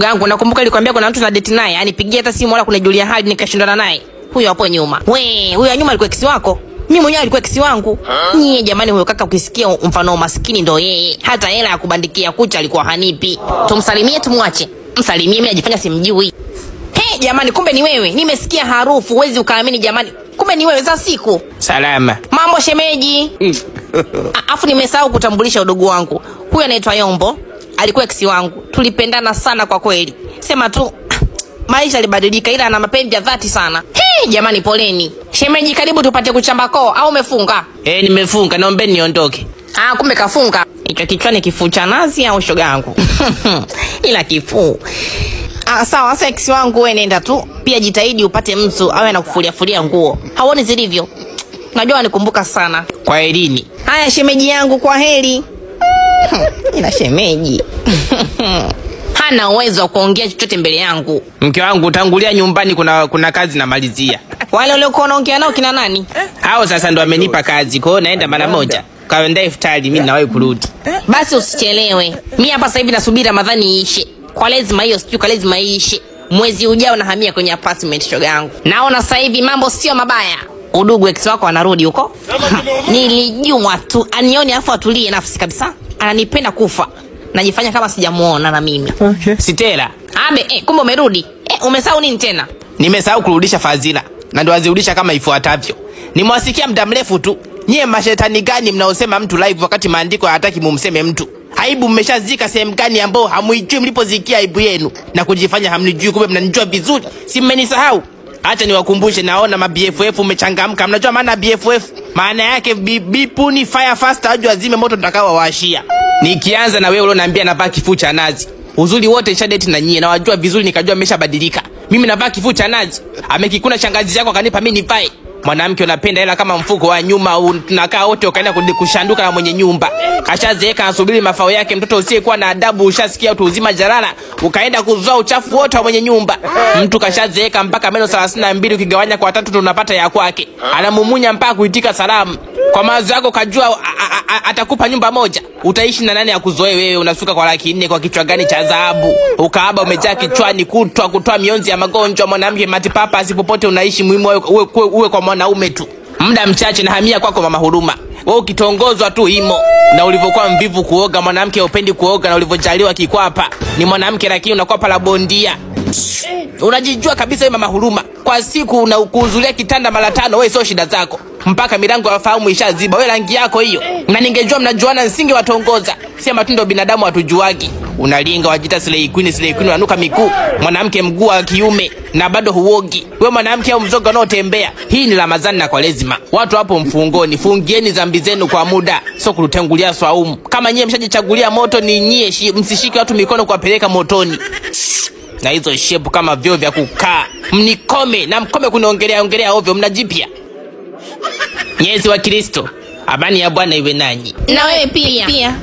Gangu nakumbuka nilikwambia kuna mtu na date naye, anipigia hata simu wala kunijulia hali nikashindana naye. Huyo hapo nyuma. Huyo nyuma alikuwa kisi wako. Mimi mwenyewe alikuwa kisi wangu. Nyie jamani, huyo kaka ukisikia mfano maskini ndo yeye. Hata hela ya kubandikia kucha alikuwa hanipi. Tumsalimie tumwache. Msalimie, mimi najifanya simjui. Jamani, kumbe ni wewe. Nimesikia harufu, huwezi ukaamini jamani. Kumbe ni wewe za siku. Salama. Mambo shemeji. Afu nimesahau kutambulisha udugu wangu. Huyu anaitwa Yombo. Alikuwa kisi wangu. Tulipendana sana kwa kweli. Sema tu maisha yalibadilika, ila ana mapenzi ya dhati sana. Jamani poleni. Shemeji, karibu tupate kuchamba koo au umefunga? Nimefunga, naombeni niondoke. Kumbe kafunga. Hicho kichwani kifuu cha nazi au shoga yangu? Ila kifuu. Sawa, sex wangu wewe nenda tu. Pia jitahidi upate mtu awe anakufulia nguo. Hauoni zilivyo? Najua nikumbuka sana. Kwa elini. Haya shemeji yangu, kwa heri. Ila shemeji hana uwezo wa kuongea chochote mbele yangu. Mke wangu tangulia nyumbani, kuna kazi namalizia. Wale uliokuwa unaongea nao kina nani? Hao sasa ndo amenipa kazi, kwa hiyo naenda mara moja. Kaenda iftari, mimi nawahi kurudi. Basi usichelewe. Mimi hapa sasa hivi nasubiri Ramadhani iishe. Kwa lazima hiyo sijui, kwa lazima iishe. Mwezi ujao nahamia kwenye apartment shoga yangu. Naona sasa hivi mambo sio mabaya. Udugu ex wako anarudi huko. Nilijua tu anione afu atulie nafsi kabisa. Ananipenda kufa. Najifanya kama sijamuona na mimi. Okay. Sitela. Kumbe umerudi. Umesahau nini tena? Nimesahau kurudisha fadhila. Na ndo azirudisha kama ifuatavyo. Nimewasikia muda mrefu tu. Nyie mashetani gani mnaosema mtu live wakati maandiko hayataki mumseme mtu? Aibu mmeshazika sehemu gani ambao hamuijui mlipozikia aibu yenu na kujifanya hamnijui, kumbe mnanijua vizuri. Si mmenisahau? Acha niwakumbushe, naona ma BFF umechangamka. Mnajua maana BFF? Maana yake bipuni fire fast, ajua azime moto nitakao waashia. Nikianza na wewe ulioniambia navaa kifuu cha nazi. Uzuri wote shadeti na nyie na wajua vizuri, nikajua mmeshabadilika. Mimi navaa kifuu cha nazi. Amekikuna shangazi yako akanipa mimi nivae. Mwanamke unapenda hela kama mfuko wa nyuma, tunakaa wote ukaenda kushanduka na mwenye nyumba. Kashazeeka anasubiri mafao yake, mtoto usiyekuwa na adabu, ushasikia utu uzima jalala, ukaenda kuzoa uchafu wote wa mwenye nyumba. Mtu kashazeeka mpaka meno 32 ukigawanya kwa 3 tunapata ya kwake. Anamumunya mpaka kuitika salamu. Kwa mawazo yako kajua atakupa nyumba moja. Utaishi na nani akuzoe wewe? Unasuka kwa 400 kwa kichwa gani cha dhahabu? Ukaaba umejaa kichwani kutoa mionzi ya magonjwa. Mwanamke matipapa asipopote unaishi, muhimu uwe kwa mwanaume tu. Muda mchache na hamia kwako mama huruma. Wewe ukitongozwa tu himo na ulivyokuwa mvivu kuoga, mwanamke upendi kuoga, na ulivyojaliwa kikwapa. Ni mwanamke lakini unakuwa pala bondia. Unajijua kabisa wewe mama huruma. Kwa siku unakuzulia kitanda mara 5, wewe sio shida zako. Mpaka milango ya fahamu ishaziba. Wewe rangi yako hiyo. Na ningejua mnajuana nsinge watongoza. Sema tu ndo binadamu hatujuagi. Unalinga wajita slay queen unanuka miguu. Mwanamke mguu wa kiume na bado huogi. Wewe mwanamke au mzoga unaotembea. Hii ni Ramadhani na Kwaresima. Watu hapo mfungoni, fungieni dhambi zenu kwa muda, sio kurutangulia swaumu. Kama nyie mshajichagulia moto, ni nyie msishike watu mikono kuwapeleka motoni. Na hizo shepu kama vyo vya kukaa. Mnikome na mkome kuniongelea ovyo, mnajipia. Nyezi wa Kristo, amani ya Bwana iwe nanyi. Na wewe pia.